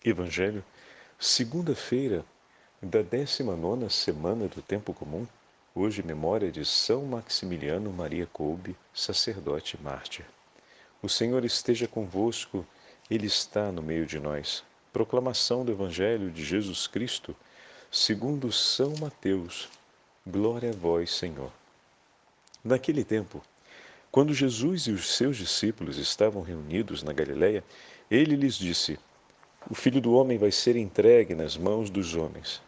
Evangelho, segunda-feira da 19ª semana do Tempo Comum, hoje memória de São Maximiliano Maria Kolbe, sacerdote e mártir. O Senhor esteja convosco, Ele está no meio de nós. Proclamação do Evangelho de Jesus Cristo, segundo São Mateus. Glória a vós, Senhor. Naquele tempo, quando Jesus e os seus discípulos estavam reunidos na Galiléia, ele lhes disse: O Filho do Homem vai ser entregue nas mãos dos homens.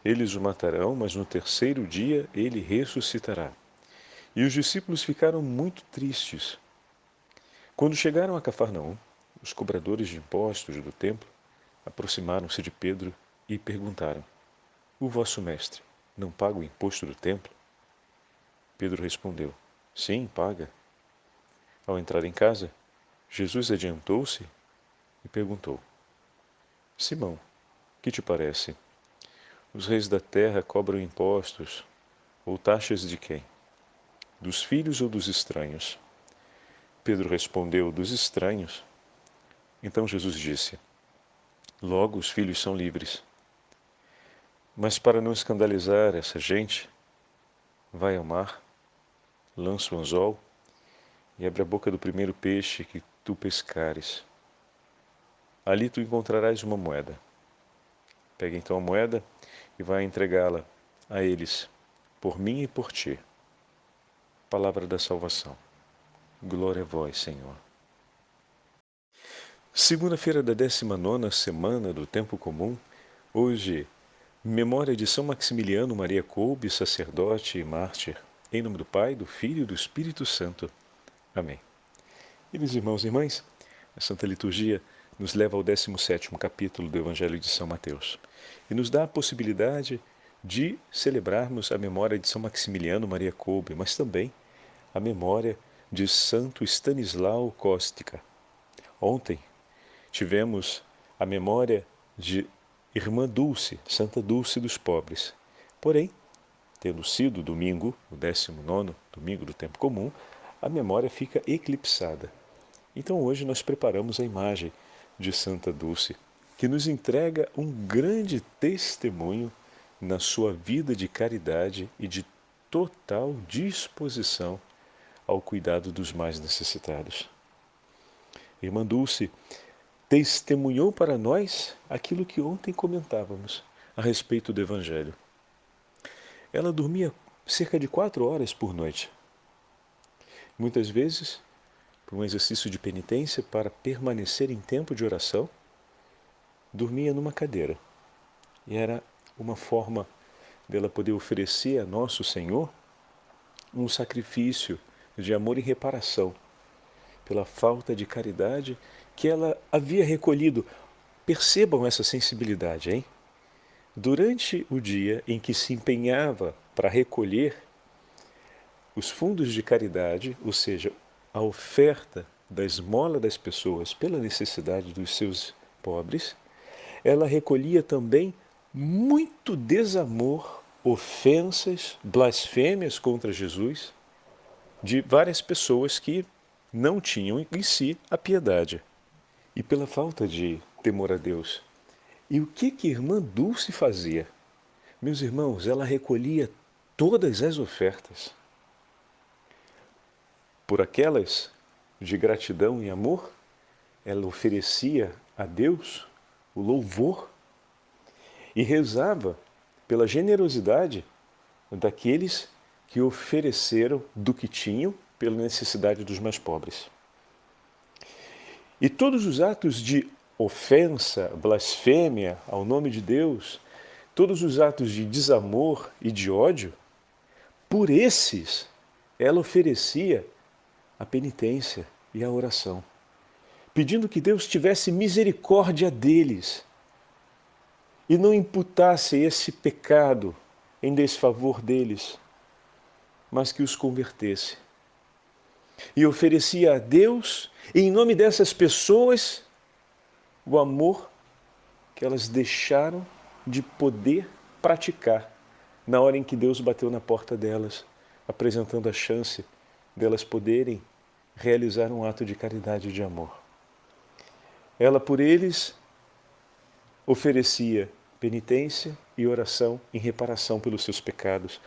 Eles o matarão, mas no terceiro dia ele ressuscitará. E os discípulos ficaram muito tristes. Quando chegaram a Cafarnaum, os cobradores de impostos do templo aproximaram-se de Pedro e perguntaram: O vosso mestre não paga o imposto do templo? Pedro respondeu: Sim, paga. Ao entrar em casa, Jesus adiantou-se e perguntou: Simão, que te parece? Os reis da terra cobram impostos ou taxas de quem? Dos filhos ou dos estranhos? Pedro respondeu: Dos estranhos. Então Jesus disse: Logo os filhos são livres. Mas para não escandalizar essa gente, vai ao mar, lança o anzol e abre a boca do primeiro peixe que tu pescares. Ali tu encontrarás uma moeda. Pega então a moeda e vai entregá-la a eles, por mim e por ti. Palavra da salvação. Glória a vós, Senhor. Segunda-feira da 19ª semana do Tempo Comum, hoje, memória de São Maximiliano Maria Kolbe, sacerdote e mártir, em nome do Pai, do Filho e do Espírito Santo. Amém. Queridos irmãos e irmãs, a Santa Liturgia nos leva ao 17º capítulo do Evangelho de São Mateus e nos dá a possibilidade de celebrarmos a memória de São Maximiliano Maria Kolbe, mas também a memória de Santo Stanislau Kostka. Ontem tivemos a memória de Irmã Dulce, Santa Dulce dos Pobres. Porém, tendo sido domingo, o 19º domingo do Tempo Comum, a memória fica eclipsada. Então hoje nós preparamos a imagem de Santa Dulce, que nos entrega um grande testemunho na sua vida de caridade e de total disposição ao cuidado dos mais necessitados. Irmã Dulce testemunhou para nós aquilo que ontem comentávamos a respeito do Evangelho. Ela dormia cerca de 4 horas por noite. Muitas vezes, por um exercício de penitência para permanecer em tempo de oração, dormia numa cadeira. E era uma forma dela poder oferecer a nosso Senhor um sacrifício de amor e reparação pela falta de caridade que ela havia recolhido. Percebam essa sensibilidade, hein? Durante o dia em que se empenhava para recolher os fundos de caridade, ou seja, a oferta da esmola das pessoas pela necessidade dos seus pobres, ela recolhia também muito desamor, ofensas, blasfêmias contra Jesus de várias pessoas que não tinham em si a piedade e pela falta de temor a Deus. E o que Irmã Dulce fazia? Meus irmãos, ela recolhia todas as ofertas. Por aquelas de gratidão e amor, ela oferecia a Deus o louvor e rezava pela generosidade daqueles que ofereceram do que tinham pela necessidade dos mais pobres. E todos os atos de ofensa, blasfêmia ao nome de Deus, todos os atos de desamor e de ódio, por esses ela oferecia a penitência e a oração, pedindo que Deus tivesse misericórdia deles e não imputasse esse pecado em desfavor deles, mas que os convertesse. E oferecia a Deus, em nome dessas pessoas, o amor que elas deixaram de poder praticar na hora em que Deus bateu na porta delas, apresentando a chance delas poderem realizar um ato de caridade e de amor. Ela por eles oferecia penitência e oração em reparação pelos seus pecados.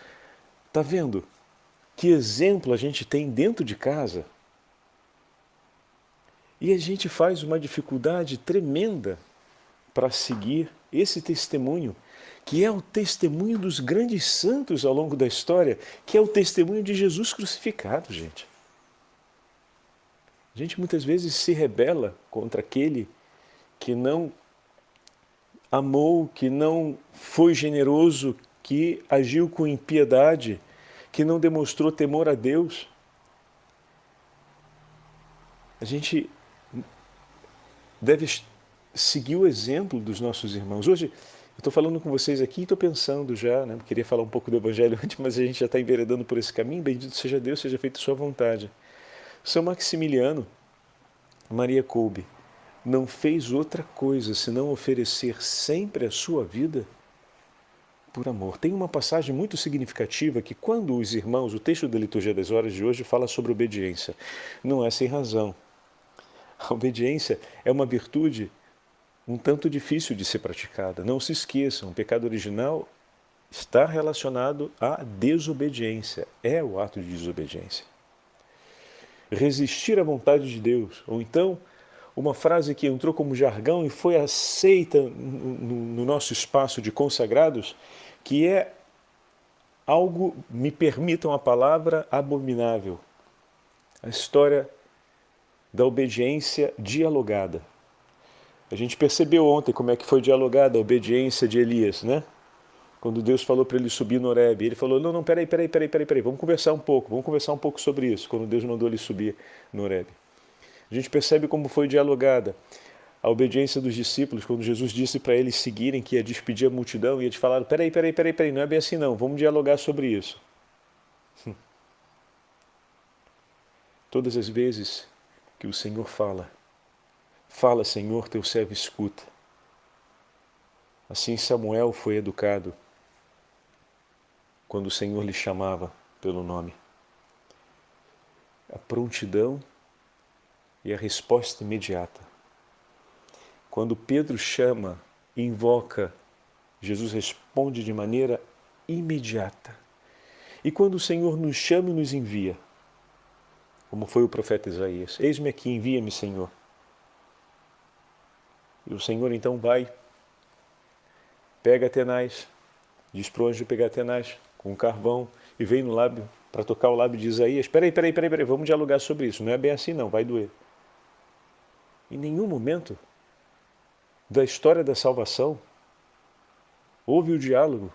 Está vendo que exemplo a gente tem dentro de casa? E a gente faz uma dificuldade tremenda para seguir esse testemunho, que é o testemunho dos grandes santos ao longo da história, que é o testemunho de Jesus crucificado, gente. A gente muitas vezes se rebela contra aquele que não amou, que não foi generoso, que agiu com impiedade, que não demonstrou temor a Deus. A gente deve seguir o exemplo dos nossos irmãos. Hoje, eu estou falando com vocês aqui e estou pensando já, né? Queria falar um pouco do Evangelho antes, mas a gente já está enveredando por esse caminho. Bendito seja Deus, seja feita a sua vontade. São Maximiliano, Maria Kolbe, não fez outra coisa senão oferecer sempre a sua vida por amor. Tem uma passagem muito significativa que quando os irmãos, o texto da Liturgia das Horas de hoje fala sobre obediência. Não é sem razão. A obediência é uma virtude um tanto difícil de ser praticada. Não se esqueçam, o pecado original está relacionado à desobediência. É o ato de desobediência. Resistir à vontade de Deus, ou então uma frase que entrou como jargão e foi aceita no nosso espaço de consagrados, que é algo, me permitam a palavra, abominável. A história da obediência dialogada. A gente percebeu ontem como é que foi dialogada a obediência de Elias, né? Quando Deus falou para ele subir no Horebe, ele falou, não, peraí, vamos conversar um pouco sobre isso, quando Deus mandou ele subir no Horebe. A gente percebe como foi dialogada a obediência dos discípulos, quando Jesus disse para eles seguirem, que ia despedir a multidão, e eles falaram, peraí, não é bem assim não, vamos dialogar sobre isso. Todas as vezes que o Senhor fala, Senhor, teu servo escuta. Assim Samuel foi educado quando o Senhor lhe chamava pelo nome. A prontidão e a resposta imediata. Quando Pedro chama e invoca, Jesus responde de maneira imediata. E quando o Senhor nos chama e nos envia, como foi o profeta Isaías, eis-me aqui, envia-me, Senhor. E o Senhor então vai, pega Atenaz, diz para o anjo pegar Atenaz com um carvão e vem no lábio para tocar o lábio de Isaías. Peraí, vamos dialogar sobre isso. Não é bem assim não, vai doer. Em nenhum momento da história da salvação houve o diálogo.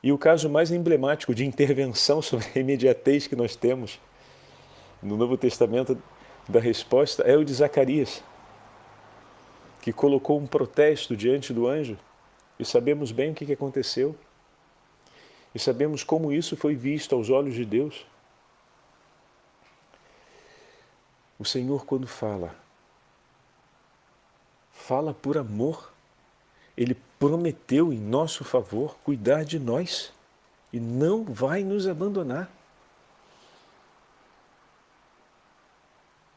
E o caso mais emblemático de intervenção sobre a imediatez que nós temos no Novo Testamento da resposta é o de Zacarias, que colocou um protesto diante do anjo, e sabemos bem o que aconteceu. E sabemos como isso foi visto aos olhos de Deus. O Senhor, quando fala por amor. Ele prometeu em nosso favor cuidar de nós e não vai nos abandonar.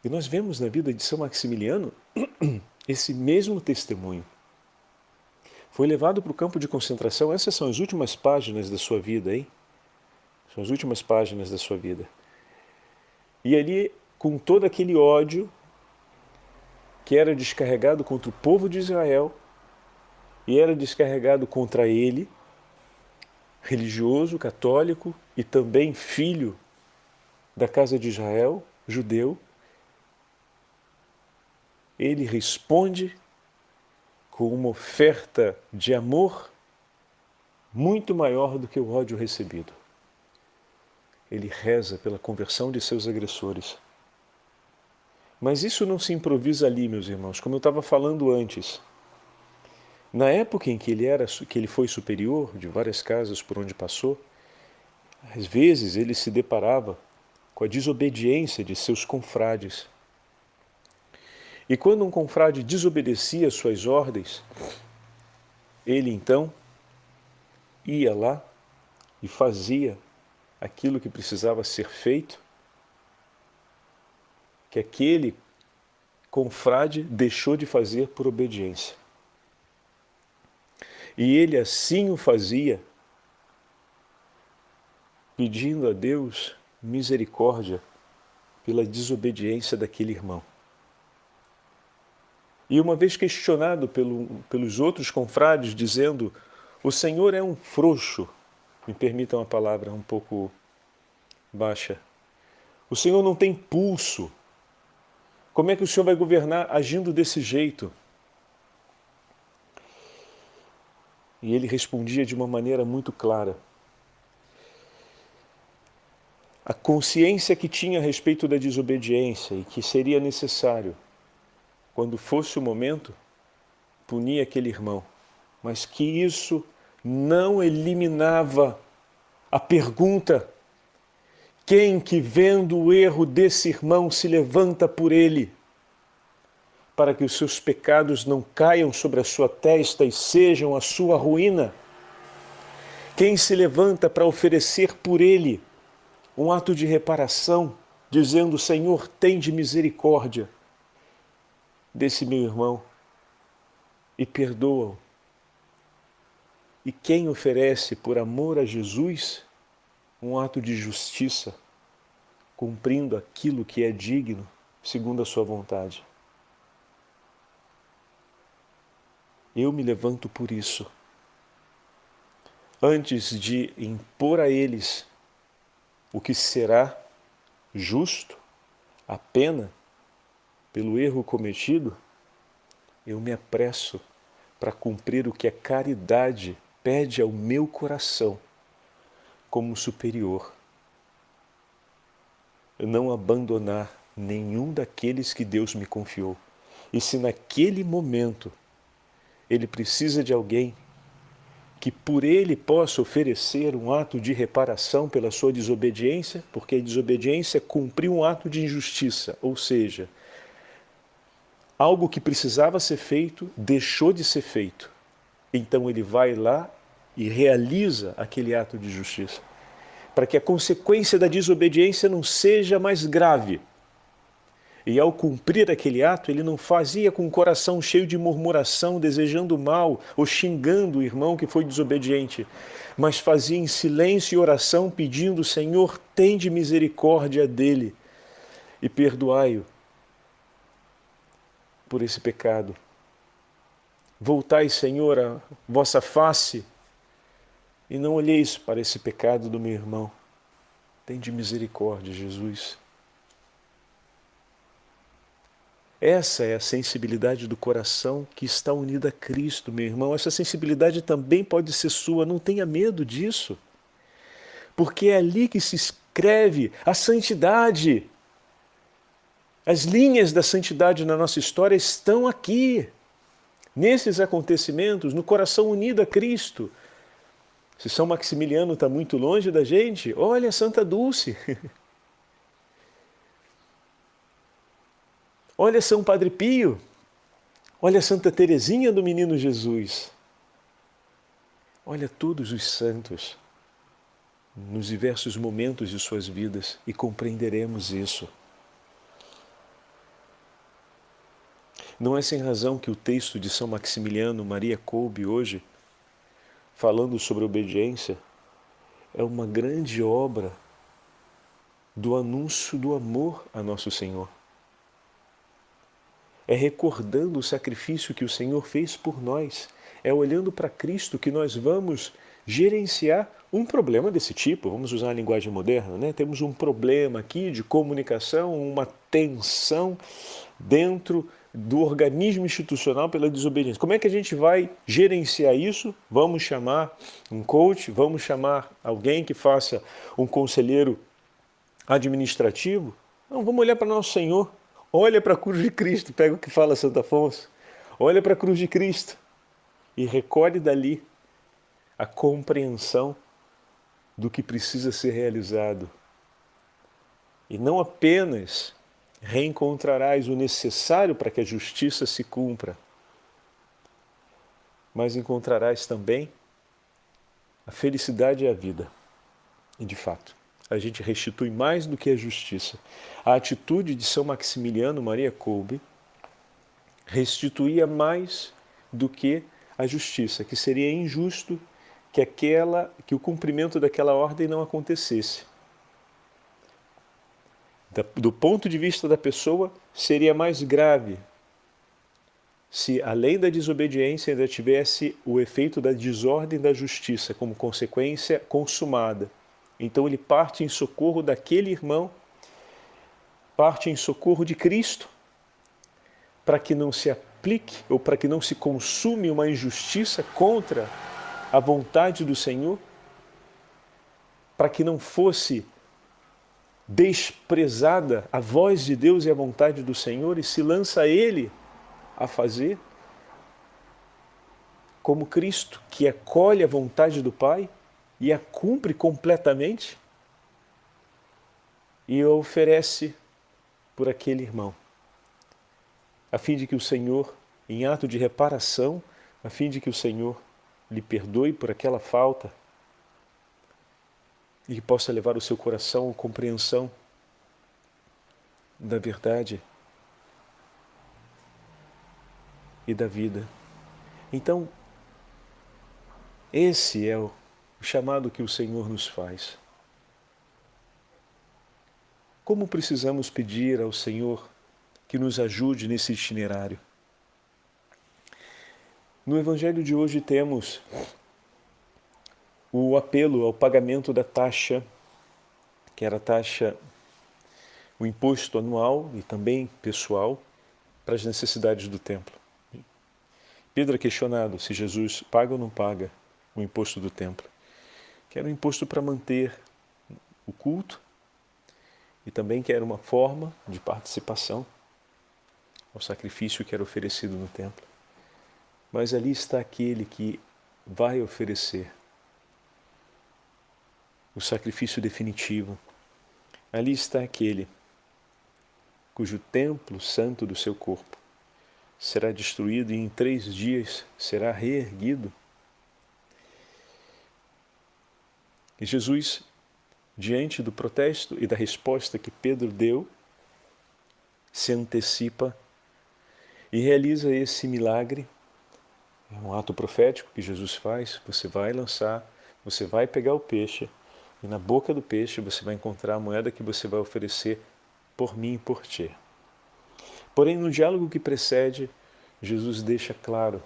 E nós vemos na vida de São Maximiliano esse mesmo testemunho. Foi levado para o campo de concentração. Essas são as últimas páginas da sua vida, hein? São as últimas páginas da sua vida. E ali, com todo aquele ódio que era descarregado contra o povo de Israel e era descarregado contra ele, religioso, católico e também filho da casa de Israel, judeu, ele responde com uma oferta de amor muito maior do que o ódio recebido. Ele reza pela conversão de seus agressores. Mas isso não se improvisa ali, meus irmãos, como eu estava falando antes. Na época em que ele foi superior de várias casas por onde passou, às vezes ele se deparava com a desobediência de seus confrades. E quando um confrade desobedecia às suas ordens, ele então ia lá e fazia aquilo que precisava ser feito, que aquele confrade deixou de fazer por obediência. E ele assim o fazia, pedindo a Deus misericórdia pela desobediência daquele irmão. E uma vez questionado pelos outros confrades, dizendo: o Senhor é um frouxo, me permitam a palavra um pouco baixa, o Senhor não tem pulso, como é que o Senhor vai governar agindo desse jeito? E ele respondia de uma maneira muito clara. A consciência que tinha a respeito da desobediência e que seria necessário, quando fosse o momento, punir aquele irmão, mas que isso não eliminava a pergunta: quem que vendo o erro desse irmão se levanta por ele, para que os seus pecados não caiam sobre a sua testa e sejam a sua ruína? Quem se levanta para oferecer por ele um ato de reparação, dizendo: Senhor, tende misericórdia desse meu irmão e perdoa-o? E quem oferece por amor a Jesus um ato de justiça, cumprindo aquilo que é digno, segundo a sua vontade? Eu me levanto por isso. Antes de impor a eles o que será justo, a pena pelo erro cometido, eu me apresso para cumprir o que a caridade pede ao meu coração como superior. Não abandonar nenhum daqueles que Deus me confiou. E se naquele momento ele precisa de alguém que por ele possa oferecer um ato de reparação pela sua desobediência, porque a desobediência cumpriu um ato de injustiça, ou seja, algo que precisava ser feito deixou de ser feito. Então ele vai lá e realiza aquele ato de justiça, para que a consequência da desobediência não seja mais grave. E ao cumprir aquele ato, ele não fazia com o coração cheio de murmuração, desejando mal ou xingando o irmão que foi desobediente, mas fazia em silêncio e oração, pedindo: Senhor, tende misericórdia dele e perdoai-o por esse pecado. Voltai, Senhor, a vossa face e não olheis para esse pecado do meu irmão. Tende misericórdia, Jesus. Essa é a sensibilidade do coração que está unida a Cristo, meu irmão. Essa sensibilidade também pode ser sua, não tenha medo disso. Porque é ali que se escreve a santidade. As linhas da santidade na nossa história estão aqui, nesses acontecimentos, no coração unido a Cristo. Se São Maximiliano está muito longe da gente, olha Santa Dulce. Olha São Padre Pio, olha Santa Teresinha do Menino Jesus. Olha todos os santos nos diversos momentos de suas vidas e compreenderemos isso. Não é sem razão que o texto de São Maximiliano Maria Kolbe hoje, falando sobre obediência, é uma grande obra do anúncio do amor a nosso Senhor. É recordando o sacrifício que o Senhor fez por nós. É olhando para Cristo que nós vamos gerenciar um problema desse tipo. Vamos usar a linguagem moderna, né? Temos um problema aqui de comunicação, uma tensão dentro do organismo institucional pela desobediência. Como é que a gente vai gerenciar isso? Vamos chamar um coach, vamos chamar alguém que faça um conselheiro administrativo? Não, vamos olhar para nosso Senhor. Olha para a cruz de Cristo, pega o que fala Santo Afonso. Olha para a cruz de Cristo e recolhe dali a compreensão do que precisa ser realizado. E não apenas reencontrarás o necessário para que a justiça se cumpra, mas encontrarás também a felicidade e a vida. E de fato, a gente restitui mais do que a justiça. A atitude de São Maximiliano Maria Kolbe restituía mais do que a justiça, que seria injusto que o cumprimento daquela ordem não acontecesse. Do ponto de vista da pessoa, seria mais grave se, além da desobediência, ainda tivesse o efeito da desordem da justiça como consequência consumada. Então ele parte em socorro daquele irmão, parte em socorro de Cristo, para que não se aplique ou para que não se consume uma injustiça contra a vontade do Senhor, para que não fosse desprezada a voz de Deus e a vontade do Senhor, e se lança Ele a fazer, como Cristo, que acolhe a vontade do Pai e a cumpre completamente e a oferece por aquele irmão, a fim de que o Senhor, em ato de reparação, a fim de que o Senhor lhe perdoe por aquela falta e que possa levar o seu coração à compreensão da verdade e da vida. Então, esse é o chamado que o Senhor nos faz. Como precisamos pedir ao Senhor que nos ajude nesse itinerário? No Evangelho de hoje temos o apelo ao pagamento da taxa, que era a taxa, o imposto anual e também pessoal para as necessidades do templo. Pedro é questionado se Jesus paga ou não paga o imposto do templo, que era um imposto para manter o culto e também que era uma forma de participação ao sacrifício que era oferecido no templo. Mas ali está aquele que vai oferecer o sacrifício definitivo. Ali está aquele cujo templo santo do seu corpo será destruído e em 3 dias será reerguido. E Jesus, diante do protesto e da resposta que Pedro deu, se antecipa e realiza esse milagre. É um ato profético que Jesus faz. Você vai lançar, você vai pegar o peixe e na boca do peixe você vai encontrar a moeda que você vai oferecer por mim e por ti. Porém, no diálogo que precede, Jesus deixa claro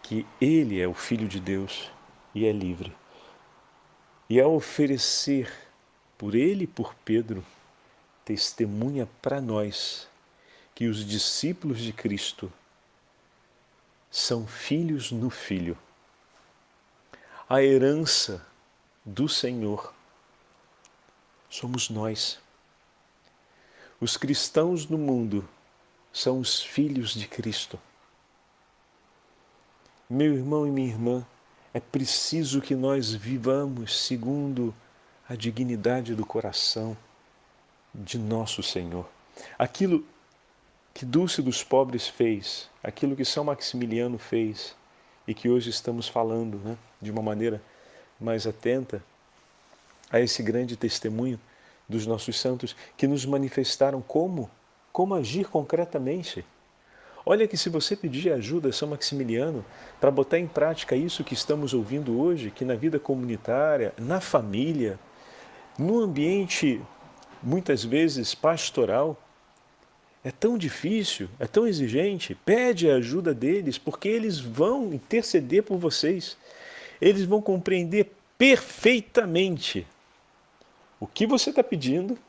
que Ele é o Filho de Deus e é livre. E ao oferecer por Ele e por Pedro, testemunha para nós que os discípulos de Cristo são filhos no Filho. A herança do Senhor somos nós. Os cristãos no mundo são os filhos de Cristo. Meu irmão e minha irmã, é preciso que nós vivamos segundo a dignidade do coração de nosso Senhor. Aquilo que Dulce dos Pobres fez, aquilo que São Maximiliano fez e que hoje estamos falando, de uma maneira mais atenta a esse grande testemunho dos nossos santos que nos manifestaram como agir concretamente. Olha que se você pedir ajuda a São Maximiliano para botar em prática isso que estamos ouvindo hoje, que na vida comunitária, na família, no ambiente muitas vezes pastoral, é tão difícil, é tão exigente, pede a ajuda deles, porque eles vão interceder por vocês. Eles vão compreender perfeitamente o que você está pedindo,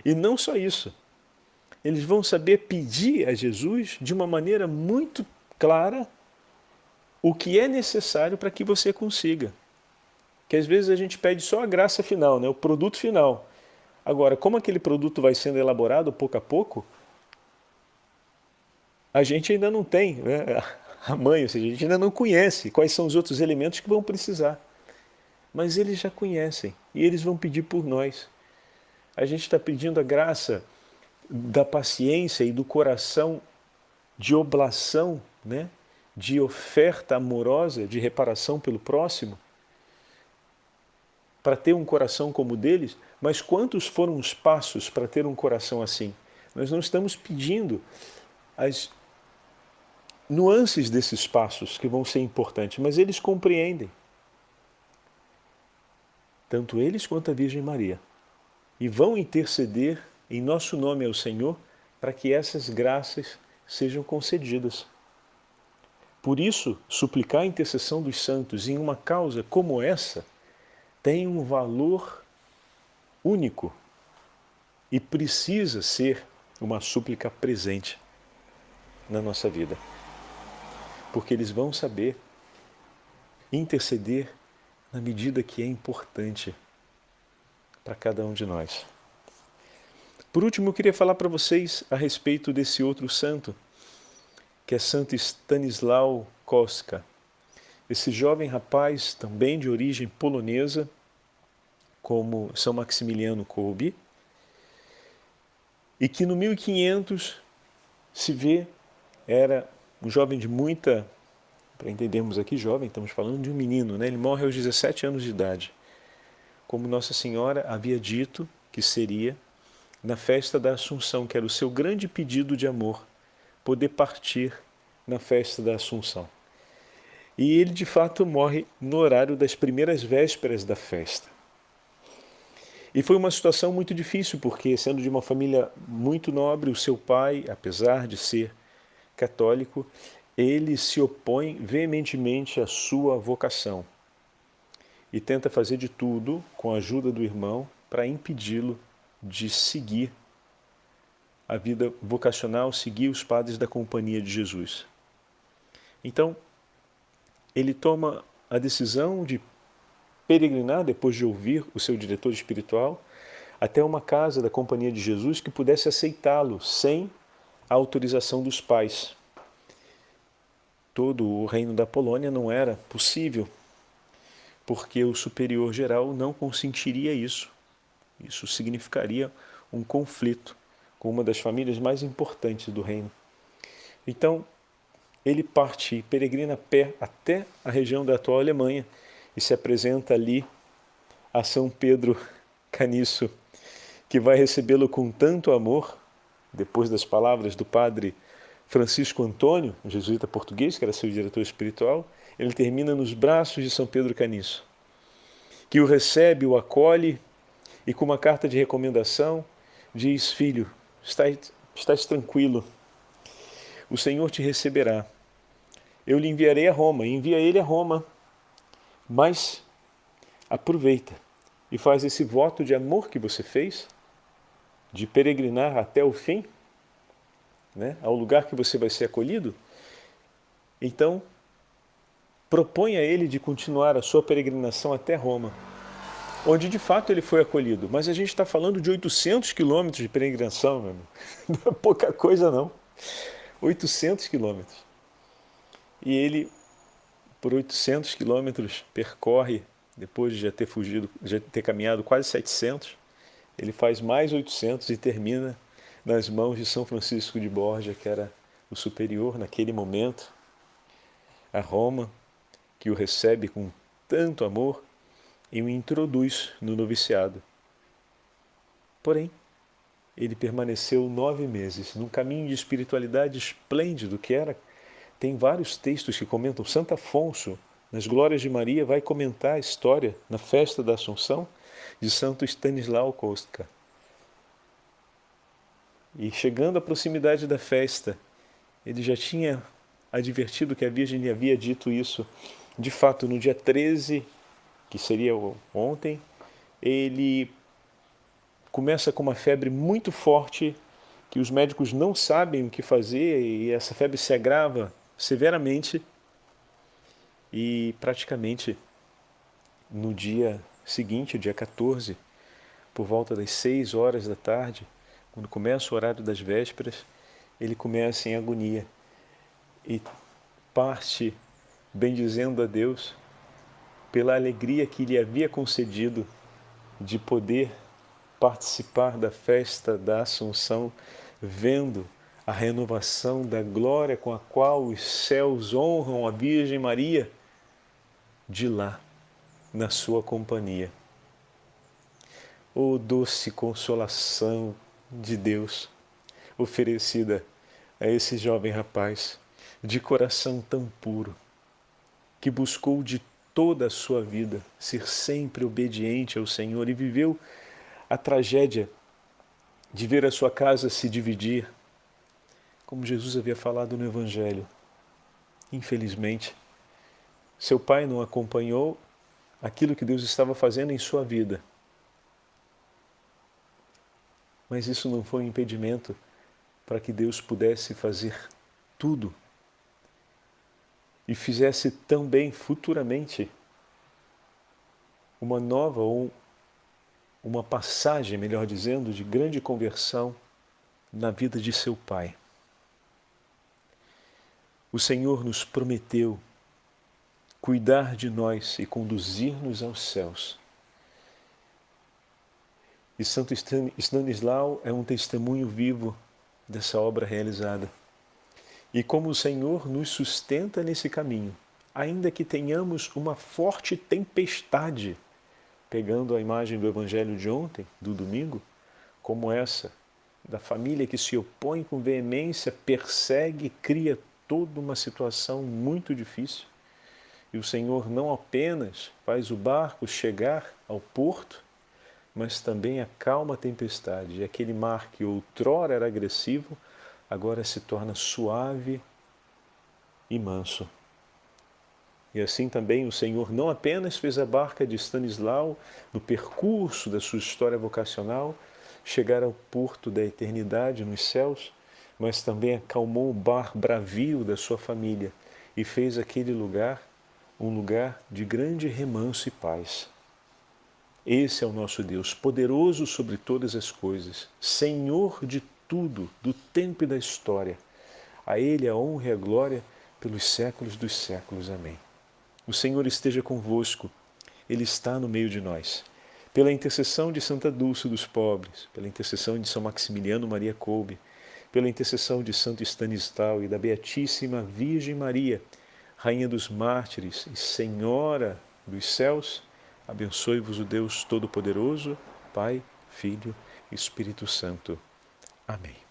e não só isso, eles vão saber pedir a Jesus de uma maneira muito clara o que é necessário para que você consiga. Que às vezes a gente pede só a graça final, o produto final. Agora, como aquele produto vai sendo elaborado pouco a pouco, a gente ainda não tem a manha, ou seja, a gente ainda não conhece quais são os outros elementos que vão precisar. Mas eles já conhecem e eles vão pedir por nós. A gente está pedindo a graça da paciência e do coração de oblação, de oferta amorosa, de reparação pelo próximo, para ter um coração como o deles. Mas quantos foram os passos para ter um coração assim? Nós não estamos pedindo nuances desses passos que vão ser importantes, mas eles compreendem, tanto eles quanto a Virgem Maria, e vão interceder em nosso nome ao Senhor para que essas graças sejam concedidas. Por isso, suplicar a intercessão dos santos em uma causa como essa tem um valor único e precisa ser uma súplica presente na nossa vida. Porque eles vão saber interceder na medida que é importante para cada um de nós. Por último, eu queria falar para vocês a respeito desse outro santo, que é Santo Stanisław Kostka. Esse jovem rapaz, também de origem polonesa, como São Maximiliano Kolbe, e que no 1500 se vê, era um jovem de muita, para entendermos aqui jovem, estamos falando de um menino, né? Ele morre aos 17 anos de idade, como Nossa Senhora havia dito que seria na festa da Assunção, que era o seu grande pedido de amor, poder partir na festa da Assunção. E ele de fato morre no horário das primeiras vésperas da festa. E foi uma situação muito difícil, porque sendo de uma família muito nobre, o seu pai, apesar de ser católico, ele se opõe veementemente à sua vocação e tenta fazer de tudo, com a ajuda do irmão, para impedi-lo de seguir a vida vocacional, seguir os padres da Companhia de Jesus. Então, ele toma a decisão de peregrinar, depois de ouvir o seu diretor espiritual, até uma casa da Companhia de Jesus que pudesse aceitá-lo sem a autorização dos pais. Todo o reino da Polônia não era possível, porque o superior geral não consentiria isso. Isso significaria um conflito com uma das famílias mais importantes do reino. Então, ele parte e peregrina a pé até a região da atual Alemanha e se apresenta ali a São Pedro Caniço, que vai recebê-lo com tanto amor, depois das palavras do padre Francisco Antônio, um jesuíta português, que era seu diretor espiritual. Ele termina nos braços de São Pedro Caniço, que o recebe, o acolhe e com uma carta de recomendação diz: filho, estás tranquilo, o Senhor te receberá. Eu lhe enviarei a Roma, e envia ele a Roma, mas aproveita e faz esse voto de amor que você fez, de peregrinar até o fim, né, ao lugar que você vai ser acolhido. Então, propõe a ele de continuar a sua peregrinação até Roma, onde de fato ele foi acolhido. Mas a gente está falando de 800 quilômetros de peregrinação, meu amigo. Não é pouca coisa não. 800 quilômetros. E ele, por 800 quilômetros, percorre, depois de já ter fugido, já ter caminhado quase 700, ele faz mais 800 e termina nas mãos de São Francisco de Borja, que era o superior naquele momento, a Roma, que o recebe com tanto amor e o introduz no noviciado. Porém, ele permaneceu 9 meses num caminho de espiritualidade esplêndido que era. Tem vários textos que comentam. Santo Afonso, nas Glórias de Maria, vai comentar a história na festa da Assunção de Santo Stanisław Kostka. E chegando à proximidade da festa, ele já tinha advertido que a Virgem lhe havia dito isso. De fato, no dia 13, que seria ontem, ele começa com uma febre muito forte, que os médicos não sabem o que fazer, e essa febre se agrava severamente. E praticamente no dia seguinte, dia 14, por volta das 6 horas da tarde, quando começa o horário das vésperas, ele começa em agonia e parte bendizendo a Deus pela alegria que lhe havia concedido de poder participar da festa da Assunção, vendo a renovação da glória com a qual os céus honram a Virgem Maria de lá, na sua companhia. Oh, doce consolação de Deus oferecida a esse jovem rapaz, de coração tão puro, que buscou de toda a sua vida ser sempre obediente ao Senhor e viveu a tragédia de ver a sua casa se dividir, como Jesus havia falado no Evangelho. Infelizmente, seu pai não acompanhou aquilo que Deus estava fazendo em sua vida. Mas isso não foi um impedimento para que Deus pudesse fazer tudo e fizesse também futuramente uma nova ou uma passagem, melhor dizendo, de grande conversão na vida de seu pai. O Senhor nos prometeu cuidar de nós e conduzir-nos aos céus. E Santo Stanislau é um testemunho vivo dessa obra realizada. E como o Senhor nos sustenta nesse caminho, ainda que tenhamos uma forte tempestade, pegando a imagem do Evangelho de ontem, do domingo, como essa, da família que se opõe com veemência, persegue, cria toda uma situação muito difícil. E o Senhor não apenas faz o barco chegar ao porto, mas também acalma a tempestade. E aquele mar que outrora era agressivo, agora se torna suave e manso. E assim também o Senhor não apenas fez a barca de Stanislau, no percurso da sua história vocacional, chegar ao porto da eternidade nos céus, mas também acalmou o bravio da sua família e fez aquele lugar um lugar de grande remanso e paz. Esse é o nosso Deus, poderoso sobre todas as coisas, Senhor de tudo, do tempo e da história. A Ele a honra e a glória pelos séculos dos séculos. Amém. O Senhor esteja convosco, Ele está no meio de nós. Pela intercessão de Santa Dulce dos pobres, pela intercessão de São Maximiliano Maria Kolbe, pela intercessão de Santo Stanislau e da Beatíssima Virgem Maria, Rainha dos Mártires e Senhora dos céus, abençoe-vos o Deus Todo-Poderoso, Pai, Filho e Espírito Santo. Amém.